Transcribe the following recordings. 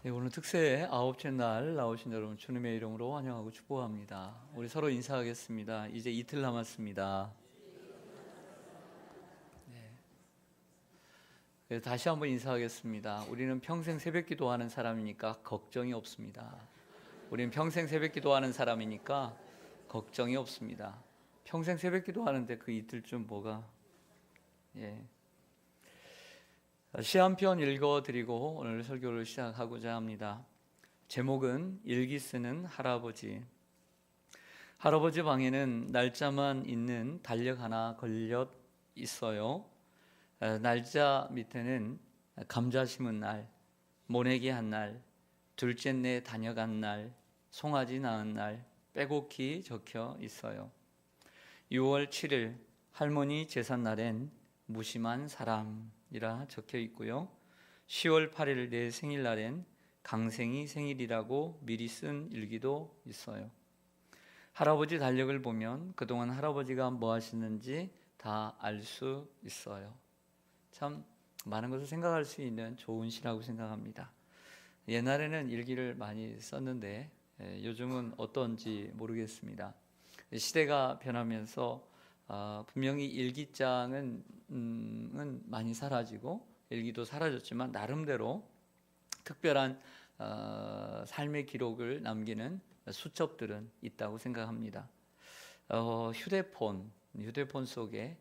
네, 오늘 특세 아홉째 날 나오신 여러분 주님의 이름으로 환영하고 축복합니다. 우리 서로 인사하겠습니다. 이제 이틀 남았습니다. 네, 다시 한번 인사하겠습니다. 우리는 평생 새벽 기도하는 사람이니까 걱정이 없습니다. 우리는 평생 새벽 기도하는 사람이니까 걱정이 없습니다. 평생 새벽 기도하는데 그 이틀쯤 뭐가 시 한 편 읽어드리고 오늘 설교를 시작하고자 합니다. 제목은 일기 쓰는 할아버지. 할아버지 방에는 날짜만 있는 달력 하나 걸려 있어요. 날짜 밑에는 감자 심은 날, 모내기 한 날, 둘째 내 다녀간 날, 송아지 낳은 날 빼곡히 적혀 있어요. 6월 7일 할머니 제삿날엔 무심한 사람이라 적혀 있고요. 10월 8일 내 생일날엔 강생이 생일이라고 미리 쓴 일기도 있어요. 할아버지 달력을 보면 그동안 할아버지가 뭐 하시는지 다 알 수 있어요. 참 많은 것을 생각할 수 있는 좋은 시라고 생각합니다. 옛날에는 일기를 많이 썼는데 요즘은 어떤지 모르겠습니다. 시대가 변하면서 분명히 일기장은 많이 사라지고 일기도 사라졌지만 나름대로 특별한 삶의 기록을 남기는 수첩들은 있다고 생각합니다. 휴대폰 속에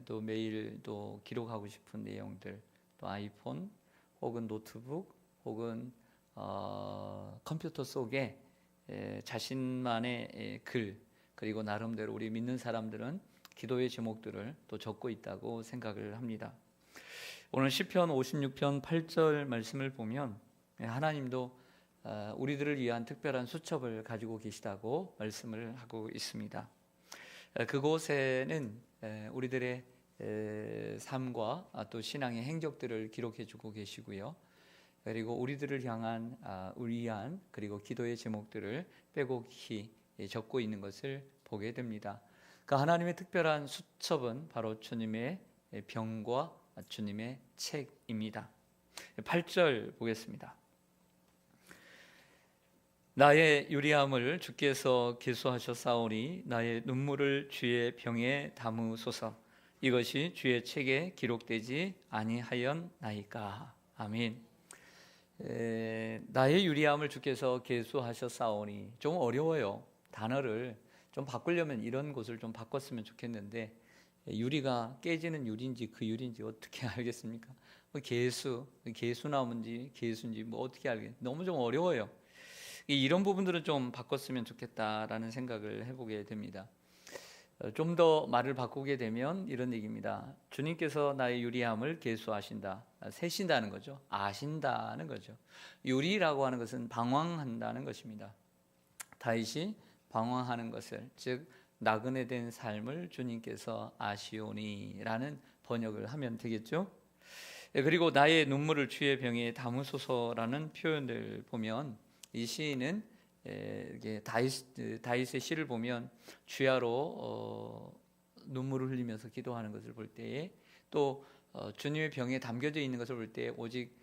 또 매일 또 기록하고 싶은 내용들, 또 아이폰 혹은 노트북 혹은 컴퓨터 속에 자신만의 글, 그리고 나름대로 우리 믿는 사람들은 기도의 제목들을 또 적고 있다고 생각을 합니다. 오늘 시편 56편 8절 말씀을 보면 하나님도 우리들을 위한 특별한 수첩을 가지고 계시다고 말씀을 하고 있습니다. 그곳에는 우리들의 삶과 또 신앙의 행적들을 기록해 주고 계시고요. 그리고 우리들을 향한 위안 그리고 기도의 제목들을 빼곡히 적고 있는 것을 보게 됩니다. 그 하나님의 특별한 수첩은 바로 주님의 병과 주님의 책입니다. 8절 보겠습니다. 나의 유리함을 주께서 계수하셨사오니 나의 눈물을 주의 병에 담으소서. 이것이 주의 책에 기록되지 아니하였나이까. 아멘. 나의 유리함을 주께서 계수하셨사오니, 좀 어려워요. 단어를 좀 바꾸려면 이런 곳을 좀 바꿨으면 좋겠는데, 유리가 깨지는 유리인지 그 유리인지 어떻게 알겠습니까? 개수나무인지 개수인지 뭐 어떻게 알겠? 너무 좀 어려워요. 이런 부분들은 좀 바꿨으면 좋겠다라는 생각을 해보게 됩니다. 좀 더 말을 바꾸게 되면 이런 얘기입니다. 주님께서 나의 유리함을 계수하신다. 세신다는 거죠. 아신다는 거죠. 유리라고 하는 것은 방황한다는 것입니다. 다윗이 방황하는 것을, 즉 나그네 된 삶을 주님께서 아시오니라는 번역을 하면 되겠죠. 그리고 나의 눈물을 주의 병에 담으소서라는 표현을 보면 이 시인은 다윗의 시를 보면 주야로 눈물을 흘리면서 기도하는 것을 볼 때에, 또 주님의 병에 담겨져 있는 것을 볼 때 오직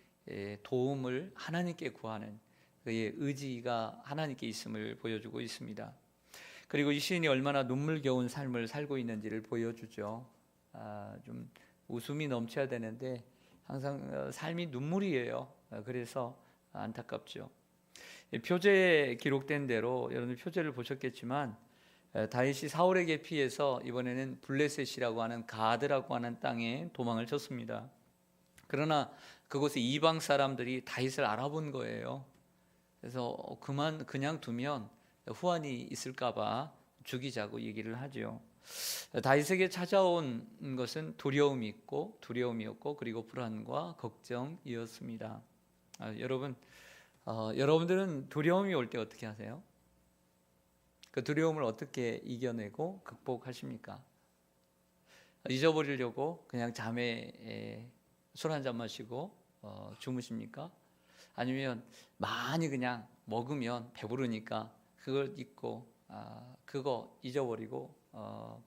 도움을 하나님께 구하는 그의 의지가 하나님께 있음을 보여주고 있습니다. 그리고 이 시인이 얼마나 눈물겨운 삶을 살고 있는지를 보여주죠. 좀 웃음이 넘쳐야 되는데 항상 삶이 눈물이에요. 그래서 안타깝죠. 표제에 기록된 대로 여러분들 표제를 보셨겠지만 다윗이 사울에게 피해서 이번에는 블레셋이라고 하는 가드라고 하는 땅에 도망을 쳤습니다. 그러나 그곳에 이방 사람들이 다윗을 알아본 거예요. 그래서 그냥 두면 후환이 있을까봐 죽이자고 얘기를 하죠. 다윗에게 찾아온 것은 두려움이었고 그리고 불안과 걱정이었습니다. 여러분들은 두려움이 올 때 어떻게 하세요? 그 두려움을 어떻게 이겨내고 극복하십니까? 잊어버리려고 그냥 잠에 술 한 잔 마시고 주무십니까? 아니면 많이 그냥 먹으면 배부르니까 그걸 잊고 그거 잊어버리고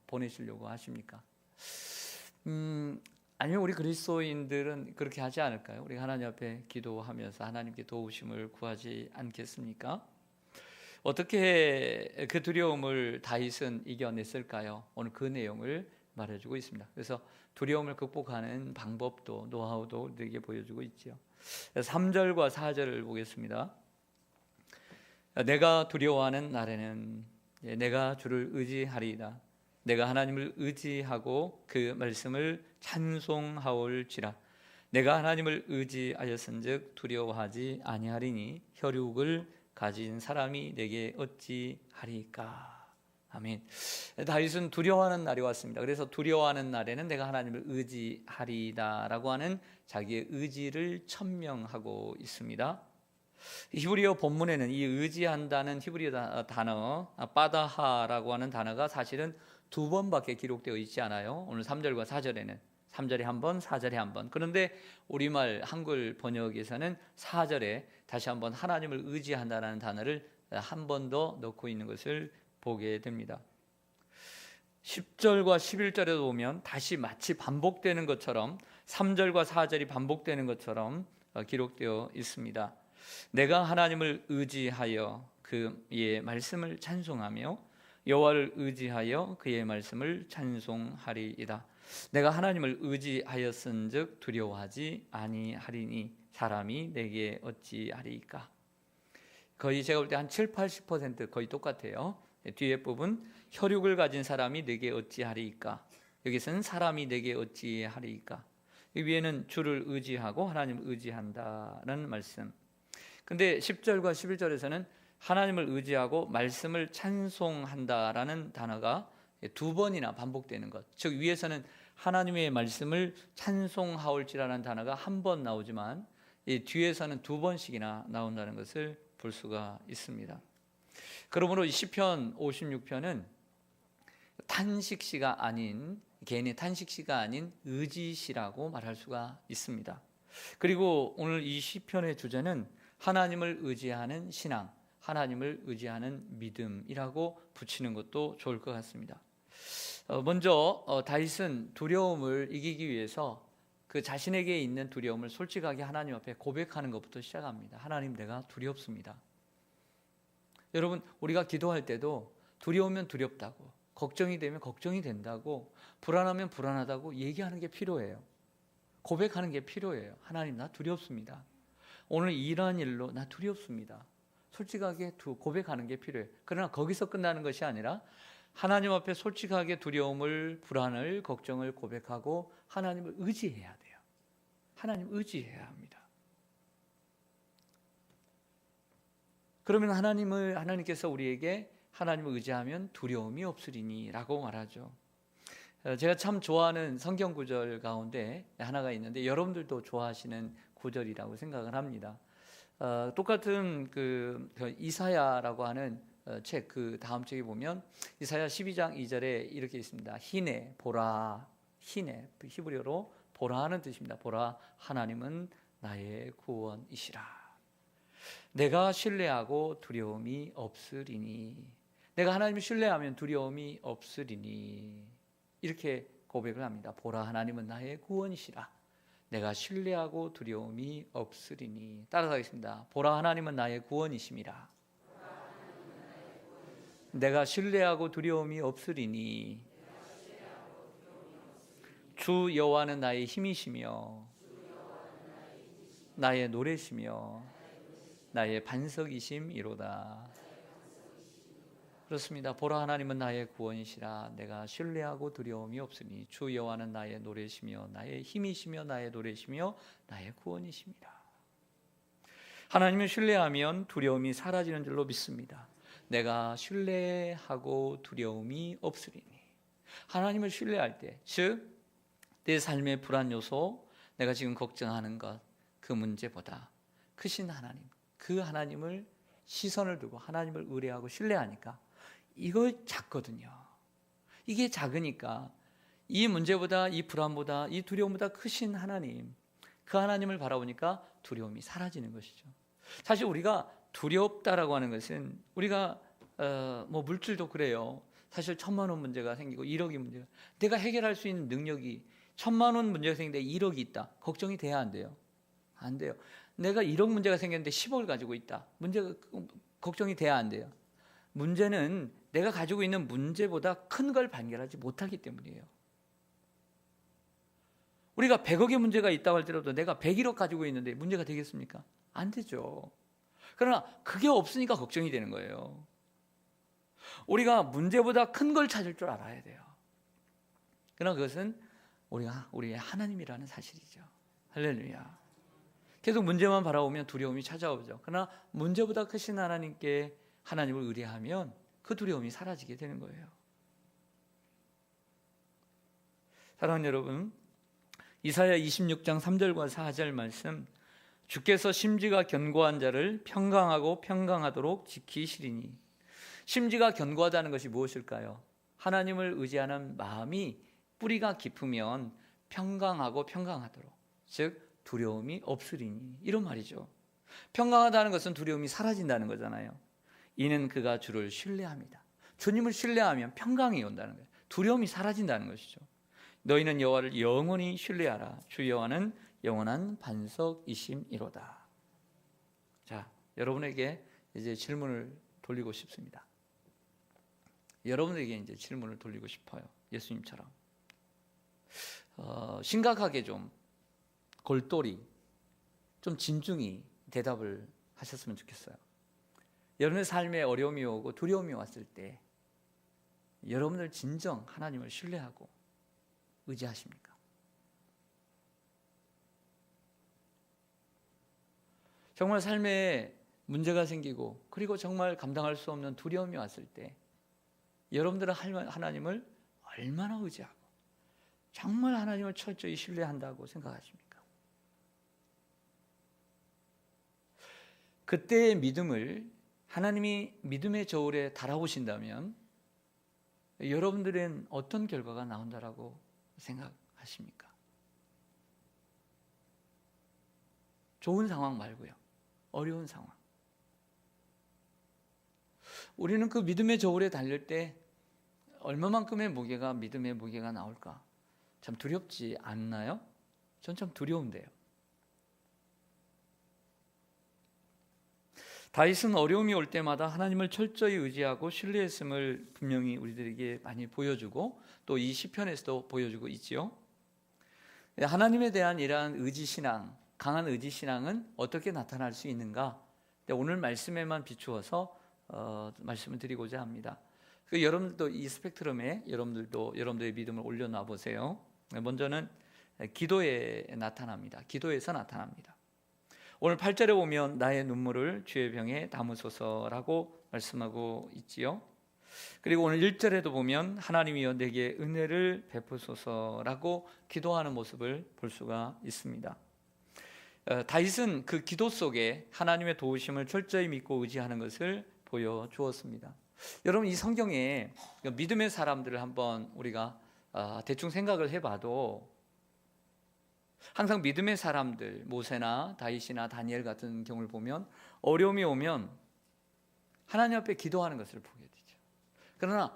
보내시려고 하십니까? 아니면 우리 그리스도인들은 그렇게 하지 않을까요? 우리 하나님 앞에 기도하면서 하나님께 도우심을 구하지 않겠습니까? 어떻게 그 두려움을 다윗은 이겨냈을까요? 오늘 그 내용을 말해주고 있습니다. 그래서 두려움을 극복하는 방법도 노하우도 우리에게 보여주고 있죠. 3절과 4절을 보겠습니다. 내가 두려워하는 날에는 내가 주를 의지하리이다. 내가 하나님을 의지하고 그 말씀을 찬송하올지라. 내가 하나님을 의지하였은즉 두려워하지 아니하리니 혈육을 가진 사람이 내게 어찌하리까. 아멘. 다윗은 두려워하는 날이 왔습니다. 그래서 두려워하는 날에는 내가 하나님을 의지하리다라고 하는 자기의 의지를 천명하고 있습니다. 히브리어 본문에는 이 의지한다는 히브리어 단어 빠다하라고 하는 단어가 사실은 2번밖에 기록되어 있지 않아요. 오늘 3절과 4절에는 3절에 한 번, 4절에 한 번. 그런데 우리말 한글 번역에서는 4절에 다시 한번 하나님을 의지한다는 단어를 한 번 더 넣고 있는 것을 보게 됩니다. 10절과 11절에 보면 다시 마치 반복되는 것처럼 3절과 4절이 반복되는 것처럼 기록되어 있습니다. 내가 하나님을 의지하여 그의 말씀을 찬송하며 여호와를 의지하여 그의 말씀을 찬송하리이다. 내가 하나님을 의지하였은즉 두려워하지 아니하리니 사람이 내게 어찌하리이까. 거의 제가 볼 때 한 70-80% 거의 똑같아요. 뒤에 부분 혈육을 가진 사람이 내게 어찌하리이까. 여기서는 사람이 내게 어찌하리이까. 위에는 주를 의지하고 하나님을 의지한다는 말씀. 근데 10절과 11절에서는 하나님을 의지하고 말씀을 찬송한다라는 단어가 2번이나 반복되는 것. 즉 위에서는 하나님의 말씀을 찬송하올지라는 단어가 한 번 나오지만 이 뒤에서는 2번씩이나 나온다는 것을 볼 수가 있습니다. 그러므로 이 시편 56편은 탄식시가 아닌, 개인의 탄식시가 아닌 의지시라고 말할 수가 있습니다. 그리고 오늘 이 시편의 주제는 하나님을 의지하는 신앙, 하나님을 의지하는 믿음이라고 붙이는 것도 좋을 것 같습니다. 먼저 다윗은 두려움을 이기기 위해서 그 자신에게 있는 두려움을 솔직하게 하나님 앞에 고백하는 것부터 시작합니다. 하나님, 내가 두렵습니다. 여러분, 우리가 기도할 때도 두려우면 두렵다고, 걱정이 되면 걱정이 된다고, 불안하면 불안하다고 얘기하는 게 필요해요. 고백하는 게 필요해요. 하나님, 나 두렵습니다. 오늘 이러한 일로 나 두렵습니다. 솔직하게 고백하는 게 필요해요. 그러나 거기서 끝나는 것이 아니라 하나님 앞에 솔직하게 두려움을, 불안을, 걱정을 고백하고 하나님을 의지해야 돼요. 하나님 의지해야 합니다. 그러면 하나님께서 우리에게 하나님을 의지하면 두려움이 없으리니 라고 말하죠. 제가 참 좋아하는 성경 구절 가운데 하나가 있는데 여러분들도 좋아하시는 구절이라고 생각을 합니다. 똑같은 그 이사야라고 하는 책, 그 다음 책에 보면 이사야 12장 2절에 이렇게 있습니다. 희네, 보라. 희네, 히브리어로 보라 하는 뜻입니다. 보라, 하나님은 나의 구원이시라. 내가 신뢰하고 두려움이 없으리니. 내가 하나님을 신뢰하면 두려움이 없으리니. 이렇게 고백을 합니다. 보라, 하나님은 나의 구원이시라. 내가 신뢰하고 두려움이 없으리니. 따라서 하겠습니다. 보라, 하나님은 나의 구원이심이라. 내가 신뢰하고 두려움이 없으리니. 주 여호와는 나의 힘이시며 나의 노래시며 나의 반석이심이로다. 그렇습니다. 보라, 하나님은 나의 구원이시라. 내가 신뢰하고 두려움이 없으니 주 여호와는 나의 노래시며 나의 힘이시며 나의 노래시며 나의 구원이십니다. 하나님을 신뢰하면 두려움이 사라지는 줄로 믿습니다. 내가 신뢰하고 두려움이 없으리니. 하나님을 신뢰할 때, 즉 내 삶의 불안 요소, 내가 지금 걱정하는 것, 그 문제보다 크신 하나님, 그 하나님을 시선을 두고 하나님을 의뢰하고 신뢰하니까 이거 작거든요. 이게 작으니까 이 문제보다, 이 불안보다, 이 두려움보다 크신 하나님, 그 하나님을 바라보니까 두려움이 사라지는 것이죠. 사실 우리가 두렵다라고 하는 것은 우리가 뭐 물질도 그래요. 사실 1,000만 원 문제가 생기고 1억이 문제가, 내가 해결할 수 있는 능력이 1,000만 원 문제가 생겼는데 1억이 있다. 걱정이 돼야 안 돼요? 안 돼요. 내가 1억 문제가 생겼는데 10억을 가지고 있다. 문제가 걱정이 돼야 안 돼요? 문제는 내가 가지고 있는 문제보다 큰 걸 발견하지 못하기 때문이에요. 우리가 100억의 문제가 있다고 할지라도 내가 101억 가지고 있는데 문제가 되겠습니까? 안 되죠. 그러나 그게 없으니까 걱정이 되는 거예요. 우리가 문제보다 큰 걸 찾을 줄 알아야 돼요. 그러나 그것은 우리의 하나님이라는 사실이죠. 할렐루야. 계속 문제만 바라보면 두려움이 찾아오죠. 그러나 문제보다 크신 하나님께 하나님을 의뢰하면 그 두려움이 사라지게 되는 거예요. 사랑하는 여러분, 이사야 26장 3절과 4절 말씀, 주께서 심지가 견고한 자를 평강하고 평강하도록 지키시리니. 심지가 견고하다는 것이 무엇일까요? 하나님을 의지하는 마음이 뿌리가 깊으면 평강하고 평강하도록, 즉 두려움이 없으리니, 이런 말이죠. 평강하다는 것은 두려움이 사라진다는 거잖아요. 이는 그가 주를 신뢰합니다. 주님을 신뢰하면 평강이 온다는 거예요. 두려움이 사라진다는 것이죠. 너희는 여호와를 영원히 신뢰하라. 주 여호와는 영원한 반석이심이로다. 자, 여러분에게 이제 질문을 돌리고 싶습니다. 여러분에게 이제 질문을 돌리고 싶어요. 예수님처럼 심각하게 좀 골똘히 좀 진중히 대답을 하셨으면 좋겠어요. 여러분의 삶에 어려움이 오고 두려움이 왔을 때 여러분들 진정 하나님을 신뢰하고 의지하십니까? 정말 삶에 문제가 생기고 그리고 정말 감당할 수 없는 두려움이 왔을 때 여러분들은 하나님을 얼마나 의지하고 정말 하나님을 철저히 신뢰한다고 생각하십니까? 그때의 믿음을 하나님이 믿음의 저울에 달아오신다면 여러분들은 어떤 결과가 나온다라고 생각하십니까? 좋은 상황 말고요. 어려운 상황. 우리는 그 믿음의 저울에 달릴 때 얼마만큼의 무게가 믿음의 무게가 나올까? 참 두렵지 않나요? 전 참 두려운데요. 다윗은 어려움이 올 때마다 하나님을 철저히 의지하고 신뢰했음을 분명히 우리들에게 많이 보여주고 또 이 시편에서도 보여주고 있지요. 하나님에 대한 이러한 의지신앙, 강한 의지신앙은 어떻게 나타날 수 있는가? 오늘 말씀에만 비추어서 말씀을 드리고자 합니다. 여러분들도 이 스펙트럼에 여러분들의 믿음을 올려놔 보세요. 먼저는 기도에 나타납니다. 기도에서 나타납니다. 오늘 8절에 보면 나의 눈물을 주의 병에 담으소서라고 말씀하고 있지요. 그리고 오늘 1절에도 보면 하나님이여 내게 은혜를 베푸소서라고 기도하는 모습을 볼 수가 있습니다. 다윗은 그 기도 속에 하나님의 도우심을 철저히 믿고 의지하는 것을 보여주었습니다. 여러분, 이 성경에 믿음의 사람들을 한번 우리가 대충 생각을 해봐도 항상 믿음의 사람들, 모세나 다윗이나 다니엘 같은 경우를 보면 어려움이 오면 하나님 앞에 기도하는 것을 보게 되죠. 그러나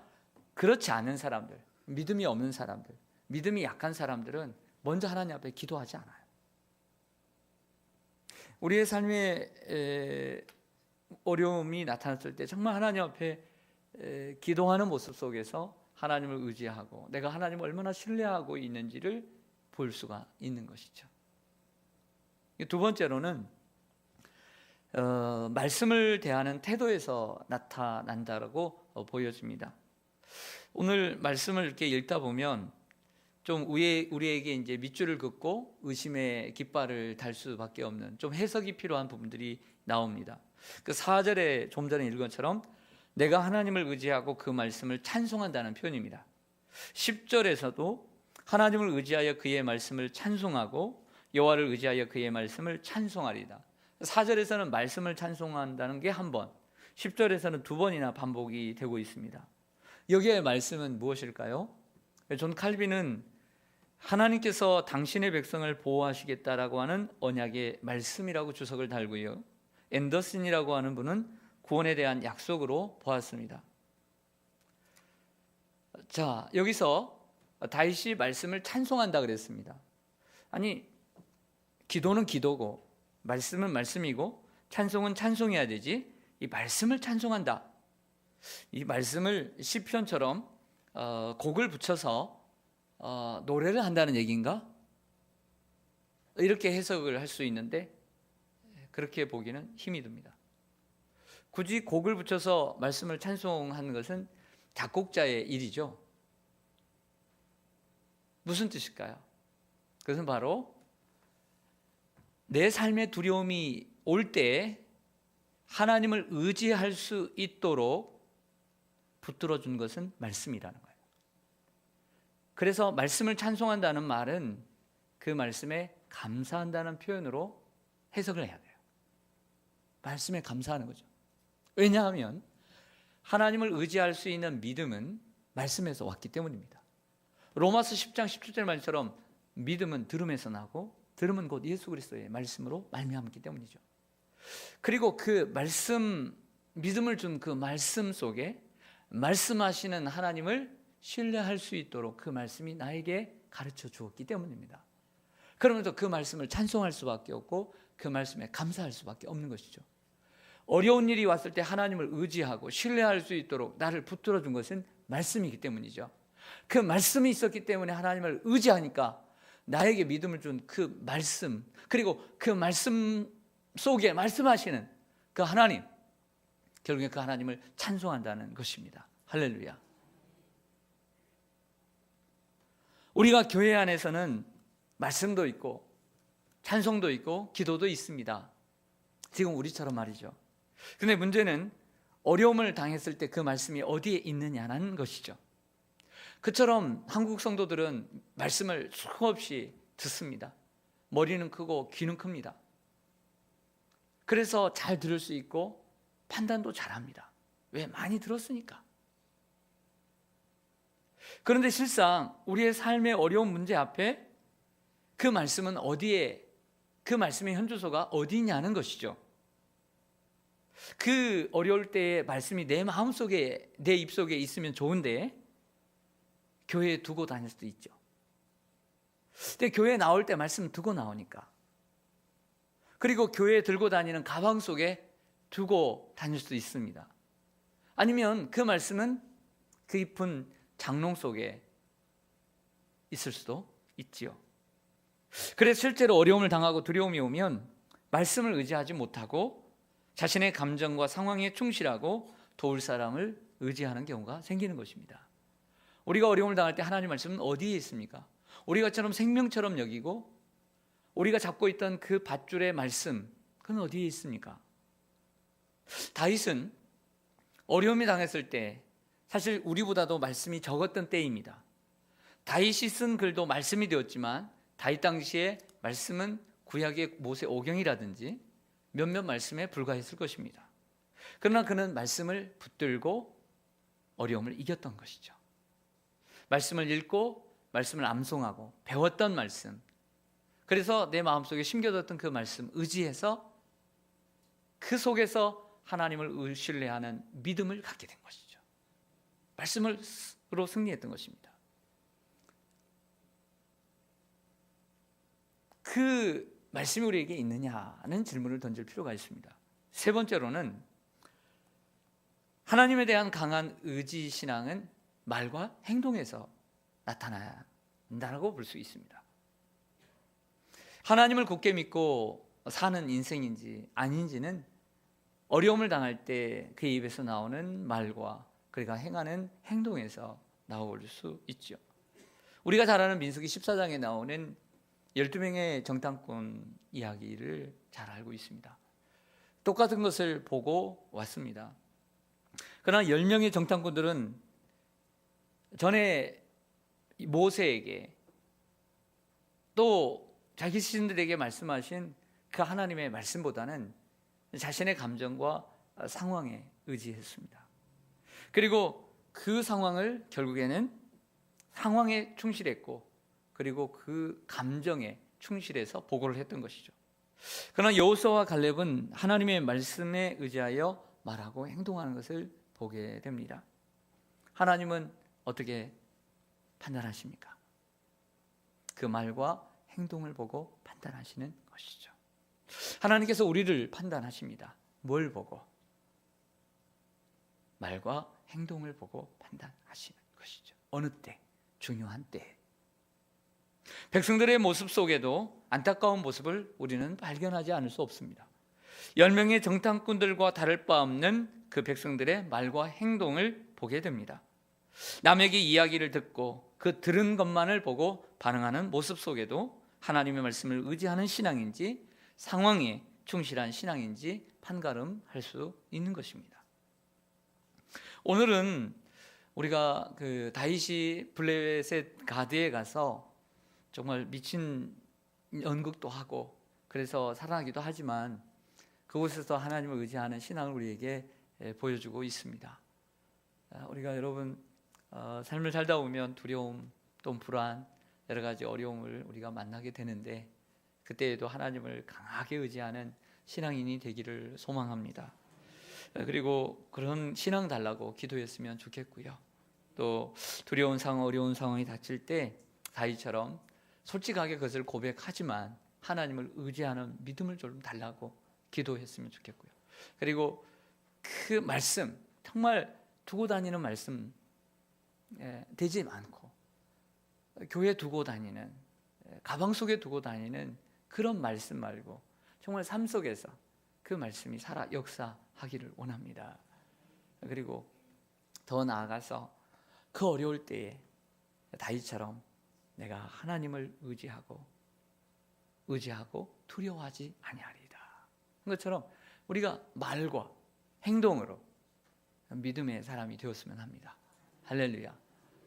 그렇지 않은 사람들, 믿음이 없는 사람들, 믿음이 약한 사람들은 먼저 하나님 앞에 기도하지 않아요. 우리의 삶에 어려움이 나타났을 때 정말 하나님 앞에 기도하는 모습 속에서 하나님을 의지하고 내가 하나님을 얼마나 신뢰하고 있는지를 볼 수가 있는 것이죠. 두 번째로는 말씀을 대하는 태도에서 나타난다라고 보여집니다. 오늘 말씀을 이렇게 읽다 보면 좀 우리에게 이제 밑줄을 긋고 의심의 깃발을 달 수밖에 없는 좀 해석이 필요한 부분들이 나옵니다. 그 4절에 좀 전에 읽은 것처럼 내가 하나님을 의지하고 그 말씀을 찬송한다는 표현입니다. 10절에서도 하나님을 의지하여 그의 말씀을 찬송하고 여호와를 의지하여 그의 말씀을 찬송하리다. 4절에서는 말씀을 찬송한다는 게 한 번, 10절에서는 두 번이나 반복이 되고 있습니다. 여기의 말씀은 무엇일까요? 존 칼빈은 하나님께서 당신의 백성을 보호하시겠다라고 하는 언약의 말씀이라고 주석을 달고요. 앤더슨이라고 하는 분은 구원에 대한 약속으로 보았습니다. 자, 여기서 다윗이 말씀을 찬송한다 그랬습니다. 아니, 기도는 기도고 말씀은 말씀이고 찬송은 찬송해야 되지, 이 말씀을 찬송한다, 이 말씀을 시편처럼 곡을 붙여서 노래를 한다는 얘기인가? 이렇게 해석을 할 수 있는데 그렇게 보기는 힘이 듭니다. 굳이 곡을 붙여서 말씀을 찬송하는 것은 작곡자의 일이죠. 무슨 뜻일까요? 그것은 바로 내 삶의 두려움이 올 때 하나님을 의지할 수 있도록 붙들어 준 것은 말씀이라는 거예요. 그래서 말씀을 찬송한다는 말은 그 말씀에 감사한다는 표현으로 해석을 해야 돼요. 말씀에 감사하는 거죠. 왜냐하면 하나님을 의지할 수 있는 믿음은 말씀에서 왔기 때문입니다. 로마서 10장 17절 말처럼 믿음은 들음에서 나고 들음은 곧 예수 그리스도의 말씀으로 말미암기 때문이죠. 그리고 그 말씀, 믿음을 준 그 말씀 속에 말씀하시는 하나님을 신뢰할 수 있도록 그 말씀이 나에게 가르쳐 주었기 때문입니다. 그러면서 그 말씀을 찬송할 수밖에 없고 그 말씀에 감사할 수밖에 없는 것이죠. 어려운 일이 왔을 때 하나님을 의지하고 신뢰할 수 있도록 나를 붙들어 준 것은 말씀이기 때문이죠. 그 말씀이 있었기 때문에 하나님을 의지하니까 나에게 믿음을 준 그 말씀, 그리고 그 말씀 속에 말씀하시는 그 하나님, 결국에 그 하나님을 찬송한다는 것입니다. 할렐루야. 우리가 교회 안에서는 말씀도 있고 찬송도 있고 기도도 있습니다. 지금 우리처럼 말이죠. 근데 문제는 어려움을 당했을 때 그 말씀이 어디에 있느냐는 것이죠. 그처럼 한국 성도들은 말씀을 수없이 듣습니다. 머리는 크고 귀는 큽니다. 그래서 잘 들을 수 있고 판단도 잘합니다. 왜? 많이 들었으니까. 그런데 실상 우리의 삶의 어려운 문제 앞에 그 말씀은 어디에, 그 말씀의 현주소가 어디냐는 것이죠. 그 어려울 때의 말씀이 내 마음속에, 내 입속에 있으면 좋은데 교회에 두고 다닐 수도 있죠. 근데 교회에 나올 때 말씀 두고 나오니까, 그리고 교회에 들고 다니는 가방 속에 두고 다닐 수도 있습니다. 아니면 그 말씀은 그 깊은 장롱 속에 있을 수도 있지요. 그래서 실제로 어려움을 당하고 두려움이 오면 말씀을 의지하지 못하고 자신의 감정과 상황에 충실하고 도울 사람을 의지하는 경우가 생기는 것입니다. 우리가 어려움을 당할 때 하나님 말씀은 어디에 있습니까? 우리가처럼 생명처럼 여기고 우리가 잡고 있던 그 밧줄의 말씀, 그건 어디에 있습니까? 다윗은 어려움이 당했을 때 사실 우리보다도 말씀이 적었던 때입니다. 다윗이 쓴 글도 말씀이 되었지만 다윗 당시에 말씀은 구약의 모세 오경이라든지 몇몇 말씀에 불과했을 것입니다. 그러나 그는 말씀을 붙들고 어려움을 이겼던 것이죠. 말씀을 읽고 말씀을 암송하고 배웠던 말씀, 그래서 내 마음속에 심겨뒀던 그 말씀 의지해서 그 속에서 하나님을 신뢰하는 믿음을 갖게 된 것이죠. 말씀으로 승리했던 것입니다. 그 말씀이 우리에게 있느냐는 질문을 던질 필요가 있습니다. 세 번째로는 하나님에 대한 강한 의지 신앙은 말과 행동에서 나타난다고 볼 수 있습니다. 하나님을 굳게 믿고 사는 인생인지 아닌지는 어려움을 당할 때 그 입에서 나오는 말과 그가 행하는 행동에서 나올 수 있죠. 우리가 잘 아는 민수기 14장에 나오는 12명의 정탐꾼 이야기를 잘 알고 있습니다. 똑같은 것을 보고 왔습니다. 그러나 10명의 정탐꾼들은 전에 모세에게 또 자기 시신들에게 말씀하신 그 하나님의 말씀보다는 자신의 감정과 상황에 의지했습니다. 그리고 그 상황을 결국에는 상황에 충실했고 그리고 그 감정에 충실해서 보고를 했던 것이죠. 그러나 여호수아와 갈렙은 하나님의 말씀에 의지하여 말하고 행동하는 것을 보게 됩니다. 하나님은 어떻게 판단하십니까? 그 말과 행동을 보고 판단하시는 것이죠. 하나님께서 우리를 판단하십니다. 뭘 보고? 말과 행동을 보고 판단하시는 것이죠. 어느 때? 중요한 때. 백성들의 모습 속에도 안타까운 모습을 우리는 발견하지 않을 수 없습니다. 10명의 정탐꾼들과 다를 바 없는 그 백성들의 말과 행동을 보게 됩니다. 남에게 이야기를 듣고 그 들은 것만을 보고 반응하는 모습 속에도 하나님의 말씀을 의지하는 신앙인지 상황에 충실한 신앙인지 판가름할 수 있는 것입니다. 오늘은 우리가 그 다윗이 블레셋 가드에 가서 정말 미친 연극도 하고 그래서 살아나기도 하지만 그곳에서 하나님을 의지하는 신앙을 우리에게 보여주고 있습니다. 우리가 여러분 삶을 살다 보면 두려움 또 불안 여러 가지 어려움을 우리가 만나게 되는데 그때에도 하나님을 강하게 의지하는 신앙인이 되기를 소망합니다. 그리고 그런 신앙 달라고 기도했으면 좋겠고요. 또 두려운 상황, 어려운 상황이 닥칠 때 다윗처럼 솔직하게 그것을 고백하지만 하나님을 의지하는 믿음을 좀 달라고 기도했으면 좋겠고요. 그리고 그 말씀, 정말 두고 다니는 말씀 되지 않고 교회 두고 다니는, 가방 속에 두고 다니는 그런 말씀 말고 정말 삶 속에서 그 말씀이 살아 역사하기를 원합니다. 그리고 더 나아가서 그 어려울 때에 다윗처럼 내가 하나님을 의지하고 두려워하지 아니하리이다. 그것처럼 우리가 말과 행동으로 믿음의 사람이 되었으면 합니다. 할렐루야.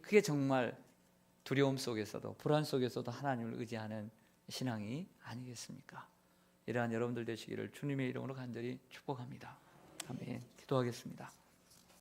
그게 정말 두려움 속에서도 불안 속에서도 하나님을 의지하는 신앙이 아니겠습니까? 이러한 여러분들 되시기를 주님의 이름으로 간절히 축복합니다. 아멘. 기도하겠습니다.